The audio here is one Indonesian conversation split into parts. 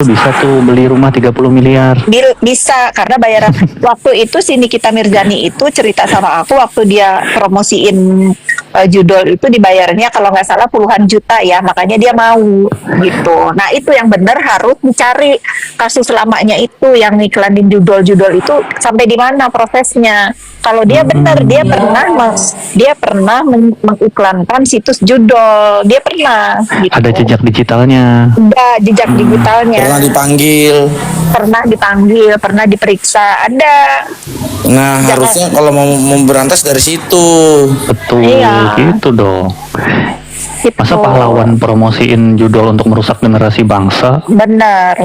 bisa tuh beli rumah 30 miliar. Bisa karena bayaran waktu itu si Nikita Mirzani itu cerita sama aku waktu dia promosiin judul itu dibayarnya kalau nggak salah puluhan juta ya, makanya dia mau gitu. Nah itu yang benar harus dicari kasus lamanya itu yang iklanin judul-judul itu sampai di mana prosesnya. Kalau dia benar dia pernah mengiklankan situs judul, dia pernah. Gitu. Ada jejak digitalnya. Ada jejak digitalnya. Pernah dipanggil, pernah diperiksa, ada. Nah, harusnya kalau mau memberantas dari situ. Betul, iya. Gitu dong. Gitu. Masa pahlawan promosiin judul untuk merusak generasi bangsa? Benar.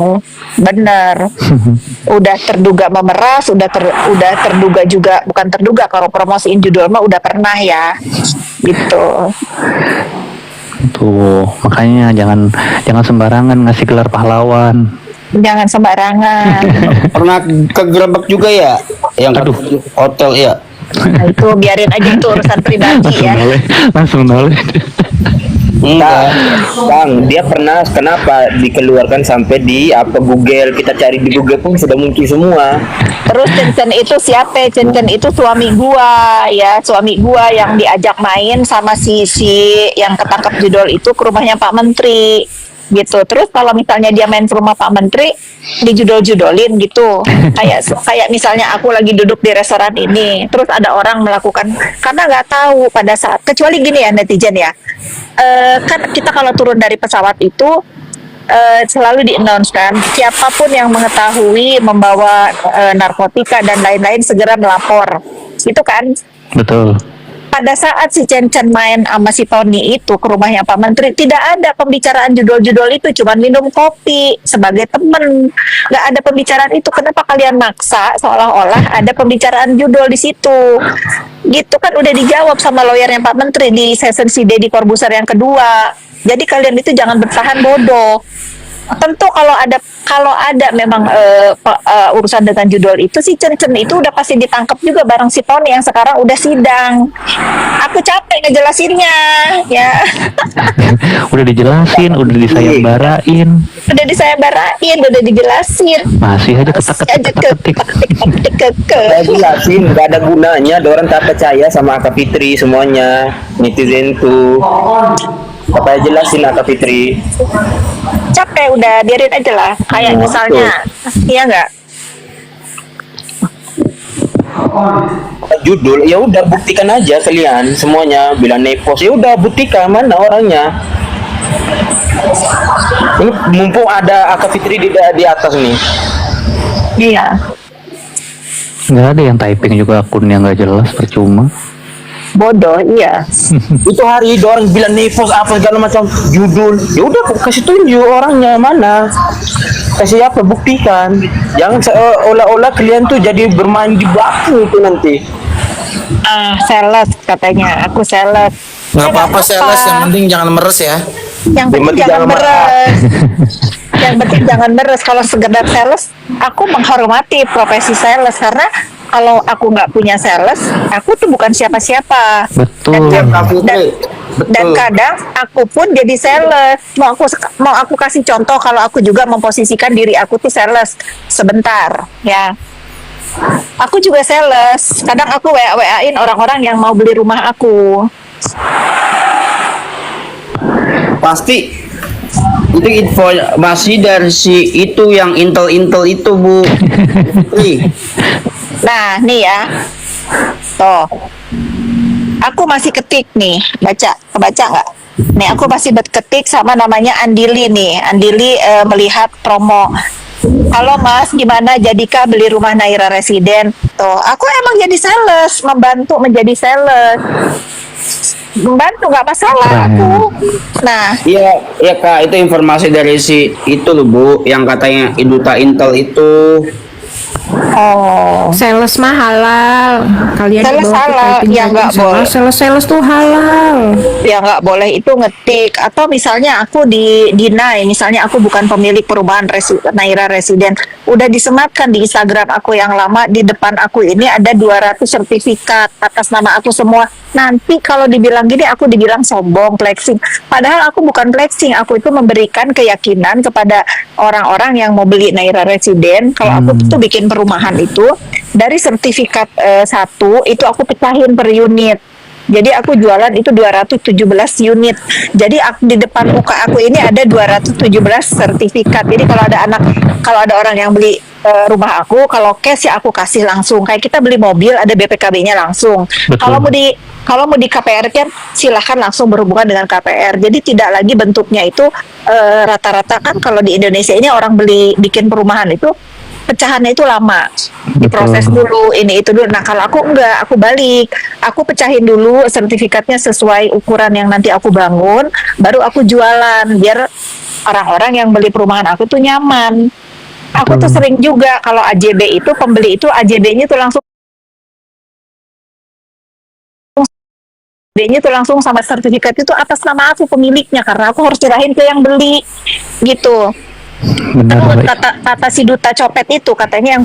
Udah terduga memeras, udah terduga juga, bukan terduga, kalau promosiin judul mah udah pernah ya. Gitu. Tuh, makanya jangan sembarangan ngasih gelar pahlawan. Jangan sembarangan. Pernah kegerebek juga ya? Yang hotel ya? Nah, itu biarin aja, itu urusan pribadi ya. Langsung noleh. Enggak, Bang, dia pernah, kenapa dikeluarkan sampai di Google, kita cari di Google pun sudah muncul semua. Terus Cencen itu siapa? Cencen itu suami gua ya, suami gua yang diajak main sama si yang ketangkep judul itu ke rumahnya Pak Menteri gitu. Terus kalau misalnya dia main ke rumah Pak Menteri dijudol-judolin gitu, kayak misalnya aku lagi duduk di restoran ini, terus ada orang melakukan, karena nggak tahu pada saat, kecuali gini ya netizen ya, kan kita kalau turun dari pesawat itu selalu di-announce kan, siapapun yang mengetahui membawa narkotika dan lain-lain segera melapor, itu kan. Betul. Pada saat si Cencen main sama si Tony itu ke rumahnya Pak Menteri, tidak ada pembicaraan judul-judul itu, cuma minum kopi sebagai temen, nggak ada pembicaraan itu. Kenapa kalian maksa seolah-olah ada pembicaraan judul di situ? Gitu kan udah dijawab sama lawyernya Pak Menteri di session si Deddy Corbuzier yang kedua. Jadi kalian itu jangan bertahan bodoh. Tentu kalau ada memang urusan dengan judul itu, si Cencen itu udah pasti ditangkap juga bareng si Tony yang sekarang udah sidang. Aku capek ngejelasinnya ya. Udah dijelasin, udah disayembarain. Udah dijelasin. Masih aja ketik. Saya jelasin, gak ada gunanya, orang tak percaya sama Aka Fitri semuanya, netizen tuh. Apa jelasin Aka Fitri? Capek udah, biarin aja lah. Kayak misalnya, iya nggak? Judul, ya udah buktikan aja kalian semuanya, bilang nepos, ya udah buktikan mana orangnya. Ini mumpung ada Aka Fitri di atas nih. Iya. Nggak ada yang typing juga akunnya nggak jelas, percuma. Bodoh, iya. Itu hari orang bilang nepos apa segala macam judul, ya udah kasih tunjuk orangnya mana, kasih apa, buktikan. Jangan seolah-olah kalian tuh jadi bermain di belakang itu nanti. Sales katanya, aku sales. Nggak apa-apa sales, yang penting jangan meres ya. Yang penting jangan meres. Yang penting jangan meres. Kalau sekedar sales, aku menghormati profesi sales, karena kalau aku nggak punya sales, aku tuh bukan siapa-siapa. Betul. Dan kadang aku pun jadi sales. Mau aku kasih contoh, kalau aku juga memposisikan diri aku tuh sales sebentar, ya. Aku juga sales. Kadang aku WA-WA-in orang-orang yang mau beli rumah aku. Pasti itu informasi dari si itu yang intel itu, Bu. Nah, nih ya. Tuh. Aku masih ketik nih, kebaca nggak? Nih, aku masih ketik sama namanya Andili nih. Andili melihat promo. Halo Mas, gimana jadikah beli rumah Naira Residen? Tuh, aku emang jadi sales, membantu menjadi sales. Membantu, nggak masalah aku. Nah, Iya Kak, itu informasi dari si itu loh Bu, yang katanya Induta Intel itu. Oh. Sales mah halal. Kalian Sales dibawa ke halal, typing ya aja nggak salah. boleh. Sales tuh halal. Ya nggak boleh itu ngetik, atau misalnya aku di deny, misalnya aku bukan pemilik perumahan Naira Residen, udah disematkan di Instagram aku yang lama, di depan aku ini ada 200 sertifikat atas nama aku semua. Nanti kalau dibilang gini, aku dibilang sombong, flexing, padahal aku bukan flexing, aku itu memberikan keyakinan kepada orang-orang yang mau beli Naira Residen kalau aku tuh bikin perumahan itu dari sertifikat satu itu aku pecahin per unit. Jadi aku jualan itu 217 unit. Jadi di depan muka aku ini ada 217 sertifikat. Jadi kalau ada orang yang beli rumah aku, kalau cash ya aku kasih langsung. Kayak kita beli mobil ada BPKB-nya langsung. Betul. Kalau mau di KPR kan silahkan langsung berhubungan dengan KPR. Jadi tidak lagi bentuknya itu rata-rata kan kalau di Indonesia ini orang bikin perumahan itu pecahannya itu lama, diproses dulu ini itu dulu. Nah kalau aku enggak, aku balik, aku pecahin dulu sertifikatnya sesuai ukuran yang nanti aku bangun, baru aku jualan biar orang-orang yang beli perumahan aku tuh nyaman. Aku tuh sering juga kalau AJB itu pembeli itu AJB-nya tuh langsung sama sertifikat itu atas nama aku pemiliknya, karena aku harus serahin ke yang beli gitu. Benar, Terus baik. kata si duta copet itu katanya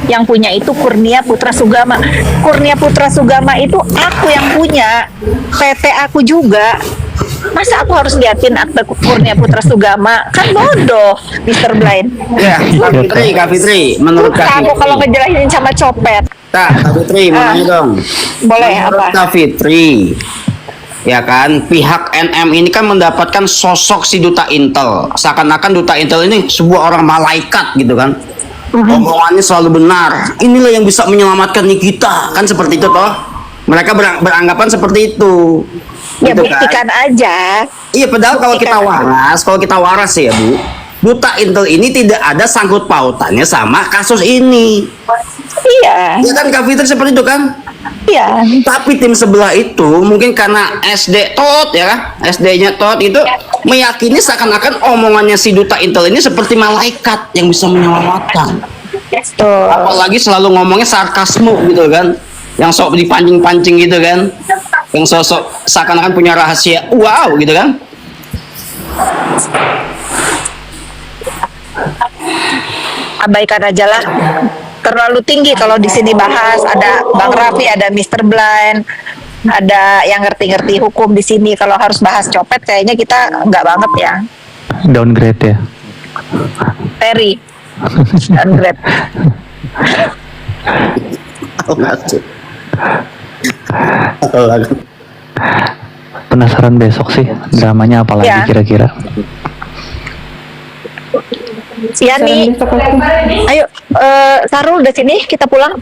yang punya itu Kurnia Putra Sugama. Kurnia Putra Sugama itu aku yang punya, PT aku juga. Masa aku harus liatin akte Kurnia Putra Sugama? Kan bodoh, Mr. Blind. Ya, Kak Fitri, menurut Susah Kak aku kalau Fitri. ngejelasin sama copet. Kak Fitri, mau nanya dong. Boleh Menurut apa? Kak Fitri, ya kan, pihak NM ini kan mendapatkan sosok si duta Intel. Seakan-akan duta Intel ini sebuah orang malaikat gitu kan. Omongannya selalu benar. Inilah yang bisa menyelamatkan Nikita. Kan seperti itu toh. Mereka beranggapan seperti itu. Ya Gitu kan? buktikan aja. Iya, padahal kalau kita waras ya Bu, duta Intel ini tidak ada sangkut pautannya sama kasus ini. Iya, Ya kan Kak Fitri seperti itu kan? iya. Tapi tim sebelah itu mungkin karena SD Tot ya kan, SD-nya Tot itu meyakini seakan-akan omongannya si duta Intel ini seperti malaikat yang bisa menyelamatkan. Tuh. Apalagi selalu ngomongnya sarkasme gitu kan, yang sok dipancing-pancing gitu kan, yang sosok seakan-akan punya rahasia, wow gitu kan. Abaikan aja lah. Terlalu tinggi kalau di sini bahas. Ada Bang Raffi, ada Mr. Blind, ada yang ngerti-ngerti hukum di sini. Kalau harus bahas copet, kayaknya kita nggak banget ya. Downgrade ya. Terry, downgrade. Penasaran besok sih dramanya apa lagi Ya. kira-kira. Yani, ayo, Sarul udah sini, kita pulang.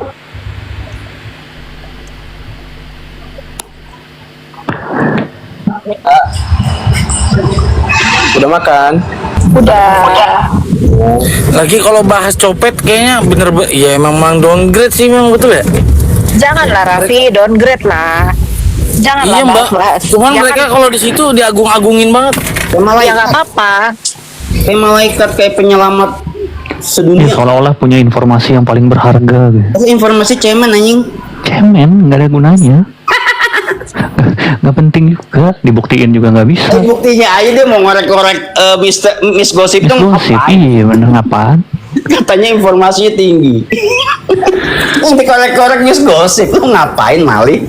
Udah makan? Udah. Lagi kalau bahas copet kayaknya ya emang downgrade sih memang betul ya. Janganlah Raffi, downgrade lah. Janganlah Iya Mbak. bahas. Cuman Ya mereka kan, kalau di situ diagung-agungin banget. Kayak ya malaikat, nggak apa-apa. kayak malaikat, kayak penyelamat Ya, sedunia. seolah-olah punya informasi yang paling berharga gitu. Tapi informasi cemen anjing. Cemen, nggak ada gunanya. Nggak penting juga, dibuktiin juga nggak bisa. Buktinya aja dia mau ngorek-ngorek Miss Gossip itu Gosip, ngapain? iya bener ngapain? Katanya informasinya tinggi. Yang dikorek-korek Miss Gossip lu ngapain Mali?